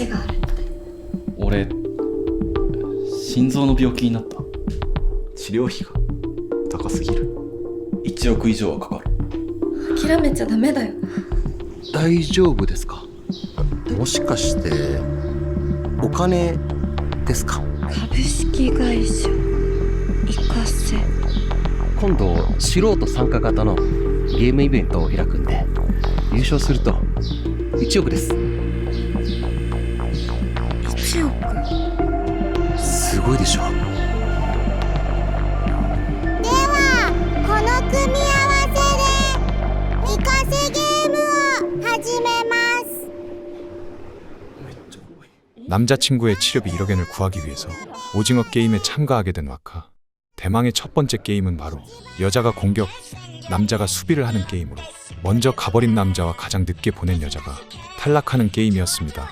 話があるって。俺心臓の病気になった。治療費が高すぎる。1億以上はかかる。諦めちゃダメだよ。大丈夫ですか？もしかしてお金ですか？株式会社イカセ。今度素人参加型のゲームイベントを開くんで、優勝すると1億です。1億？すごいでしょ。ではこの組み合わせでイカセゲームを始めます。 남자친구의 치료비 1억 엔을 구하기 위해서 오징어 게임에 참가하게 된 와카. 대망의 첫 번째 게임은 바로 여자가 공격, 남자가 수비를 하는 게임으로 먼저 가버린 남자와 가장 늦게 보낸 여자가 탈락하는 게임이었습니다.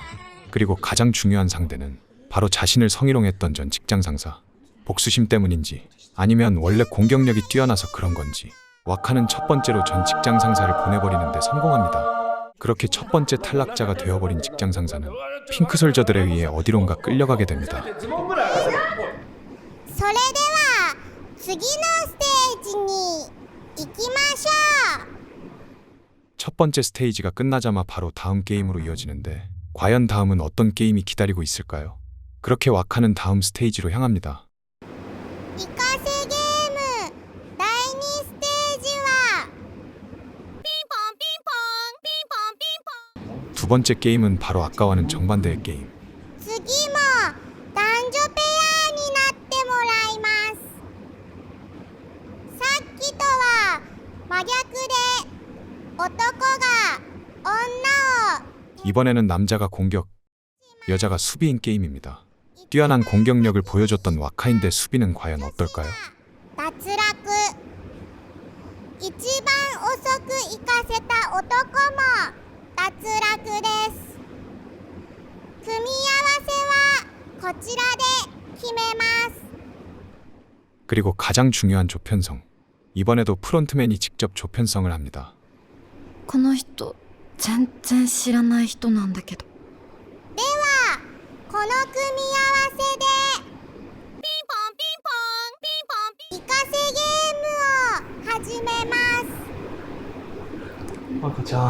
그리고 가장 중요한 상대는 바로 자신을 성희롱했던 전 직장 상사. 복수심 때문인지 아니면 원래 공격력이 뛰어나서 그런 건지 와카는 첫 번째로 전 직장 상사를 보내버리는 데 성공합니다. 그렇게 첫 번째 탈락자가 되어버린 직장 상사는 핑크 솔저들에 의해 어디론가 끌려가게 됩니다. それでは次のステージに行きましょう。 첫 번째 스테이지가 끝나자마 바로 다음 게임으로 이어지는데 과연 다음은 어떤 게임이 기다리고 있을까요? 그렇게 와카는 다음 스테이지로 향합니다. イカセゲーム第2ステージはピンポンピンポンピンポンピンポン。 두 번째 게임은 바로 아까와는 정반대의 게임. 次も男女ペアになってもらいます。さっきとは真逆で男が女を 이번에는 남자가 공격, 여자가 수비인 게임입니다. 뛰어난 공격력을 보여줬던 와카인데 수비는 과연 어떨까요? 脱落。一番遅く行かせた男も脱落です。組み合わせはこちらで決めます。 그리고 가장 중요한 조편성. 이번에도 프론트맨이 직접 조편성을 합니다. この人全然知らない人なんだけど。ではこの組み合わせでピンポンピンポンピンポンピンイカセゲームを始めます。赤ちゃん、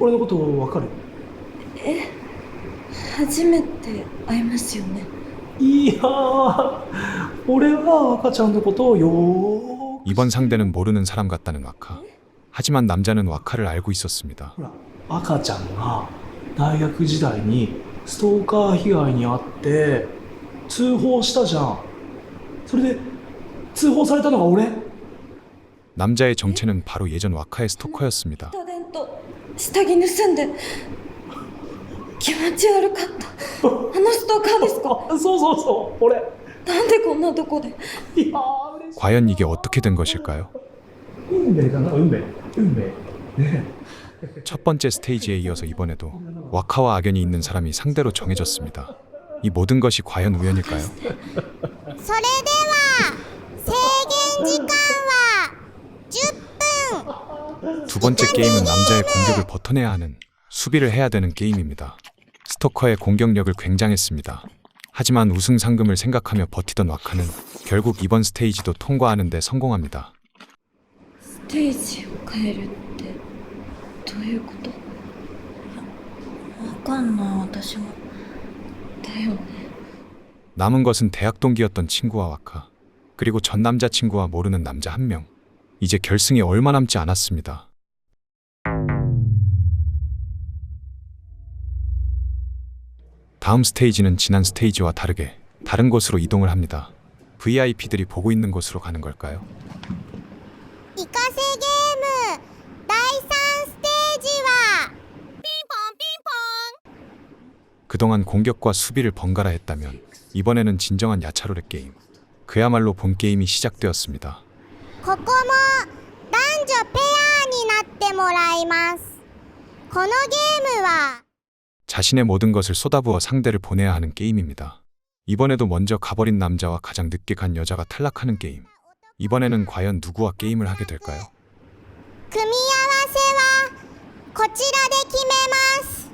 俺のこと分かる？初めて会いますよね。いやー、俺は赤ちゃんのことをよーく 이번 상대는 모르는 사람 같다는 와카. 하지만 남자는 와카를 알고 있었습니다. ほら、赤ちゃんが大学時代にストーカー被害に遭って通報したじゃん。それで通報されたのが俺。 남자의 정체는 바로 예전 와카의 스토커였습니다. 家電と下着盗んで気持ち悪かった。あのストーカーですか？そうそうそう、俺。なんでこんなとこで。いやー、嬉しい。 과연 이게 어떻게 된 것일까요? 運命かな、運命。ね。 첫 번째 스테이지에 이어서 이번에도 와카와 악연이 있는 사람이 상대로 정해졌습니다. 이 모든 것이 과연 우연일까요? それでは制限時間は10分。 두 번째 게임은 남자의 공격을 버텨내야 하는, 수비를 해야 되는 게임입니다. 스토커의 공격력을 굉장했습니다. 하지만 우승 상금을 생각하며 버티던 와카는 결국 이번 스테이지도 통과하는 데 성공합니다. ステージを変えるってどういうこと？わかんない私も。だよね。 남은 것은 대학 동기였던 친구와 와카, 그리고 전 남자친구와 모르는 남자 한 명. 이제 결승이 얼마 남지 않았습니다. 다음 스테이지는 지난 스테이지와 다르게 다른 곳으로 이동을 합니다. VIP들이 보고 있는 곳으로 가는 걸까요? イカセゲーム第3ステージはピンポンピンポン。 그동안 공격과 수비를 번갈아 했다면 이번에는 진정한 야차로레 게임. 그야말로 본 게임이 시작되었습니다. ここも男女ペアになってもらいます。このゲームは 자신의 모든 것을 쏟아부어 상대를 보내야 하는 게임입니다. 이번에도 먼저 가버린 남자와 가장 늦게 간 여자가 탈락하는 게임. 이번에는 과연 누구와 게임을 하게 될까요? 組み合わせはこちらで決めます。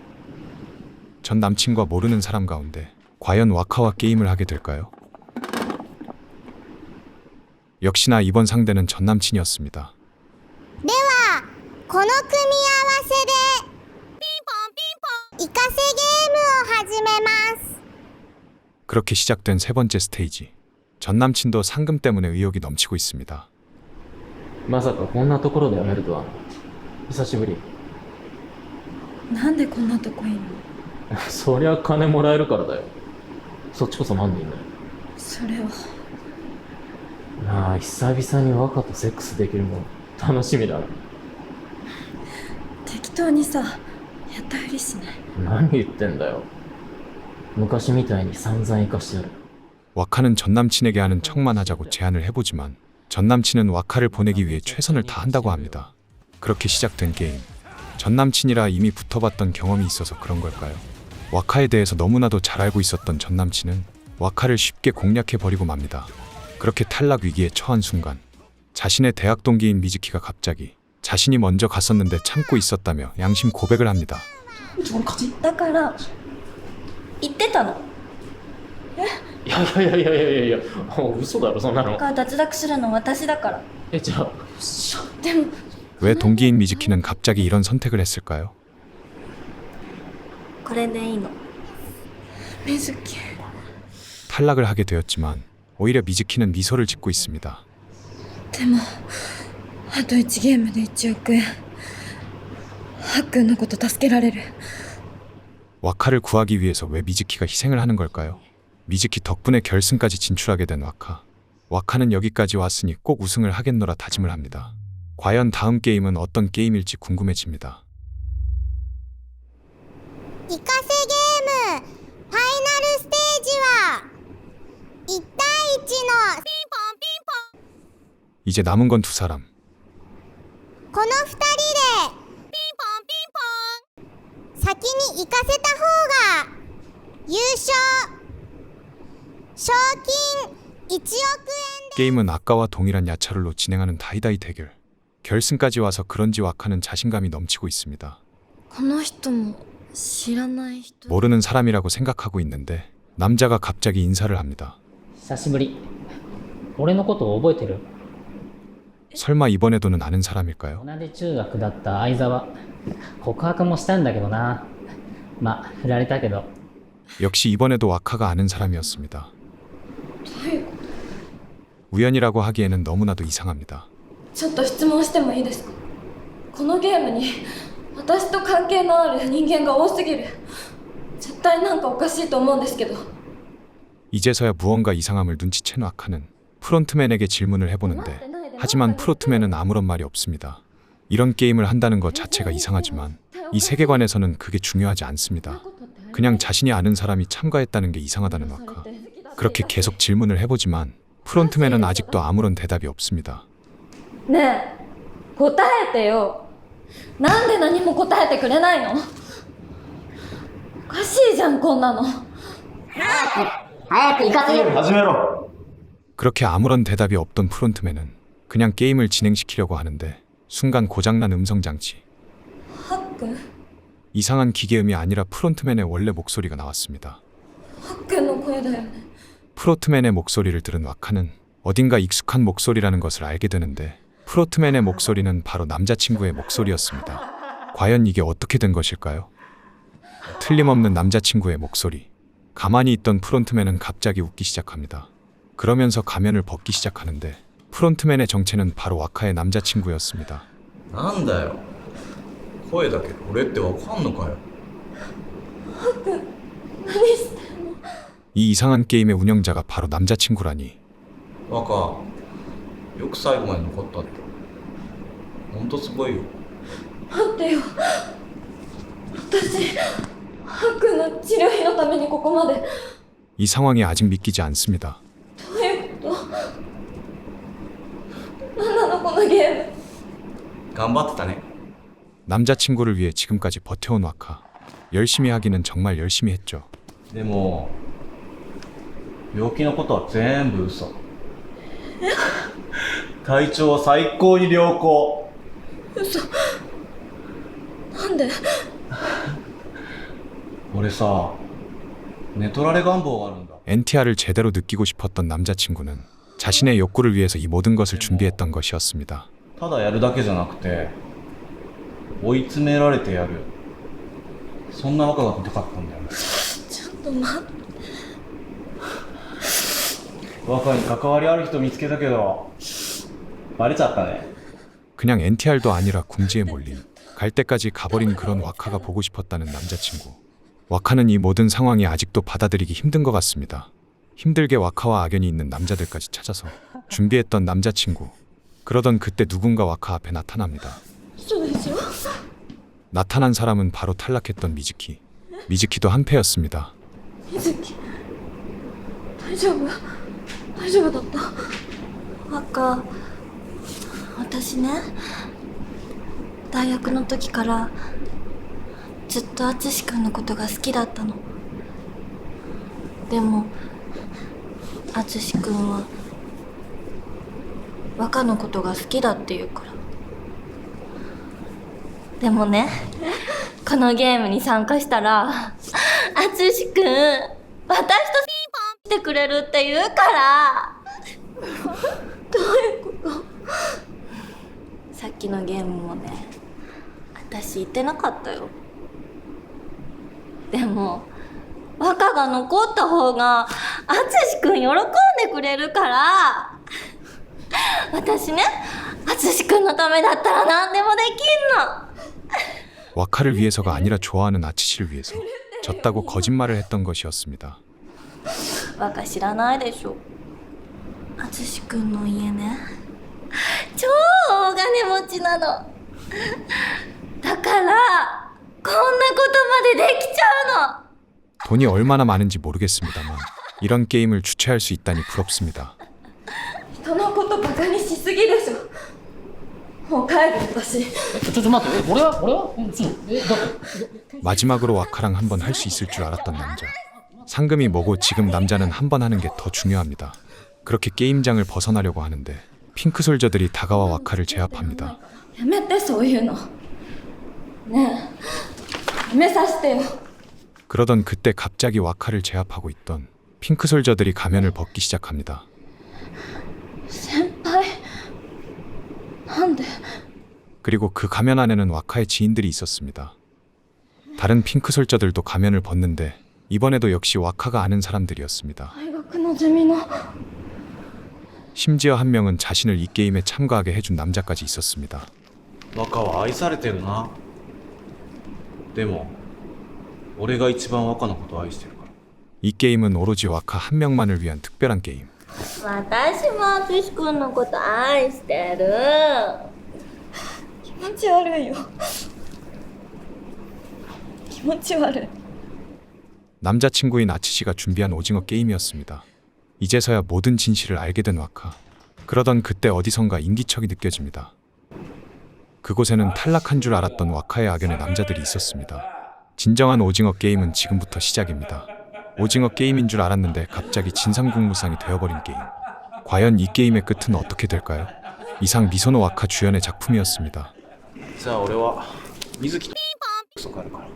전 남친과 모르는 사람 가운데 과연 와카와 게임을 하게 될까요? 역시나 이번 상대는 전 남친이었습니다. ではこの組み合わせでピンポンピンポンイカセゲームを始めます。 그렇게 시작된 세 번째 스테이지. 전 남친도 상금 때문에 의욕이 넘치고 있습니다. まさかこんなところで会えるとは。久しぶり。なんでこんなとこいんの？そりゃ金もらえるからだよ。そっちこそなんでいいんだよ。それはなあ、久々に若とセックスできるの楽しみだな。適当にさやったふりしない？何言ってんだよ。昔みたいに散々生かしてやる。 와카는 전 남친에게 하는 척만 하자고 제안을 해보지만 전 남친은 와카를 보내기 위해 최선을 다한다고 합니다. 그렇게 시작된 게임. 전 남친이라 이미 붙어봤던 경험이 있어서 그런 걸까요? 와카에 대해서 너무나도 잘 알고 있었던 전 남친은 와카를 쉽게 공략해버리고 맙니다. 그렇게 탈락 위기에 처한 순간 자신의 대학 동기인 미즈키가 갑자기 자신이 먼저 갔었는데 참고 있었다며 양심 고백을 합니다. だから言ってたの。いやいやいやいやいやいや、嘘だろそんなの。だから脱落するの私だから。じゃあでも 왜 동기인 미즈키는 갑자기 이런 선택을 했을까요? これでいいの。水木 탈락을 하게 되었지만 오히려 미즈키는 미소를 짓고 있습니다. でもあと1ゲームで1億円。はっくんのこと助けられる。 와카를 구하기 위해서 왜 미즈키가 희생을 하는 걸까요? 미즈키 덕분에 결승까지 진출하게 된 와카. 와카는 여기까지 왔으니 꼭 우승을 하겠노라 다짐을 합니다. 과연 다음 게임은 어떤 게임일지 궁금해집니다. イカセゲームファイナルステージは1対1のピンポンピンポン 이제 남은 건 두 사람. この2人でピンポンピンポン先に行かせた方が優勝賞金1億円 게임은 아까와 동일한 야차를로 진행하는 다이다이 대결. 결승까지 와서 그런지 와카는 자신감이 넘치고 있습니다. この人も知らない人。 모르는 사람이라고 생각하고 있는데 남자가 갑자기 인사를 합니다. 久しぶり。俺のこと覚えてる？ 설마 이번에도는 아는 사람일까요? 同じ中学だった相沢。告白もしたんだけどな。まあ振られたけど。 역시 이번에도 와카가 아는 사람이었습니다. どういうこ우연이라고 하기에는 너무나도 이상합니다. と？ちょっと質問してもいいですか？このゲームに私と関係のある人間が多すぎる。絶対なんかおかしいと思うんですけど。 이제서야 무언가 이상함을 눈치챈 와카는 프론트맨에게 질문을 해보는데 하지만 프론트맨은 아무런 말이 없습니다. 이런 게임을 한다는 것 자체가 이상하지만 이 세계관에서는 그게 중요하지 않습니다. 그냥 자신이 아는 사람이 참가했다는 게 이상하다는 와카. 그렇게 계속 질문을 해보지만 프론트맨은 아직도 아무런 대답이 없습니다. ねえ答えてよ。なんで何も答えてくれないの？おかしいじゃんこんなの。 그렇게 아무런 대답이 없던 프론트맨은 그냥 게임을 진행시키려고 하는데 순간 고장난 음성장치. はっくん？ 이상한 기계음이 아니라 프론트맨의 원래 목소리가 나왔습니다. はっくんの声だよね。 프론트맨의 목소리를 들은 와카는 어딘가 익숙한 목소리라는 것을 알게 되는데 프론트맨의 목소리는 바로 남자친구의 목소리였습니다. 과연 이게 어떻게 된 것일까요? 틀림없는 남자친구의 목소리. 가만히 있던 프론트맨은 갑자기 웃기 시작합니다. 그러면서 가면을 벗기 시작하는데 프론트맨의 정체는 바로 와카의 남자친구였습니다. なんだよ声だけど俺ってわかんのかよ 何してんの？ 이 이상한 게임의 운영자가 바로 남자친구라니. 若よく最後まで残ったってほんとすごいよ待ってよ。私はっくんの治療費のためにここまで。 이 상황이 아직 믿기지 않습니다. どういうこと？何なのこのゲーム。頑張ってたね 남자친구를 위해 지금까지 버텨온 와카. 열심히 하기는 정말 열심히 했죠. でも病気のことは全部嘘体調は最高に良好嘘。なんで？俺俺さ寝取られ願望があるんだ NTR을 제대로 느끼고 싶었던 남자친구는 자신의 욕구를 위해서 이 모든 것을 준비했던 것이었습니다. ただやるだけじゃなくて追い詰められてやるそんな若が見たかったんだよちょっと待って。若に関わりある人見つけたけどバレちゃったね 그냥 NTR도 아니라 궁지에 몰린 갈 때까지 가버린 그런 와카가 보고 싶었다는 남자친구. 와카는 이 모든 상황이 아직도 받아들이기 힘든 것 같습니다. 힘들게 와카와 악연이 있는 남자들까지 찾아서 준비했던 남자친구. 그러던 그때 누군가 와카 앞에 나타납니다. そうでしょ。 나타난 사람은 바로 탈락했던 미즈키. 미즈키도 한패였습니다. 水木、大丈夫？大丈夫だった？若、私ね、大学の時からずっと淳君のことが好きだったの。でも淳君は若のことが好きだって言うから。でもね、このゲームに参加したら淳君、私とピンポンしてくれるって言うから。どういうこと？さっきのゲームもね、私言ってなかったよ。でも若が残った方が淳君喜んでくれるから。私ね、淳君のためだったら何でもできんの。 와카를 위해서가 아니라 좋아하는 아치씨를 위해서 졌다고 거짓말을 했던 것이었습니다. 若知らないでしょ。淳君の家ね、超大金持ちなの。だからこんなことまでできちゃうの。 돈이 얼마나 많은지 모르겠습니다만 이런 게임을 주최할 수 있다니 부럽습니다. 人のことバカにしすぎでしょ。もう帰る私。ちょっと待って、俺は마지막으로 와카랑 한번 할 수 있을 줄 알았던 남자. 상금이 뭐고 지금 남자는 한 번 하는 게 더 중요합니다. 그렇게 게임장을 벗어나려고 하는데 핑크 솔저들이 다가와 와카를 제압합니다. やめてそういうの。ねえ、やめさせてよ。 그러던 그때 갑자기 와카를 제압하고 있던 핑크 솔저들이 가면을 벗기 시작합니다. 先輩、なんで？ 그리고 그 가면 안에는 와카의 지인들이 있었습니다. 다른 핑크 솔저들도 가면을 벗는데 이번에도 역시 와카가 아는 사람들이었습니다. 大学のゼミの。 심지어 한 명은 자신을 이 게임에 참가하게 해준 남자까지 있었습니다. 若は愛されてるなでも俺が一番若のことを愛してるから 이 게임은 오로지 와카 한 명만을 위한 특별한 게임. 私も淳君のこと愛してる。気持ち悪いよ。気持ち悪い。 남자친구인 아치씨가 준비한 오징어 게임이었습니다. 이제서야 모든 진실을 알게 된 와카. 그러던 그때 어디선가 인기척이 느껴집니다. 그곳에는 탈락한 줄 알았던 와카의 악연의 남자들이 있었습니다. 진정한 오징어 게임은 지금부터 시작입니다. 오징어 게임인 줄 알았는데 갑자기 진상국무상이 되어버린 게임. 과연 이 게임의 끝은 어떻게 될까요? 이상 미소노 와카 주연의 작품이었습니다. じゃあ俺は水木とかあるから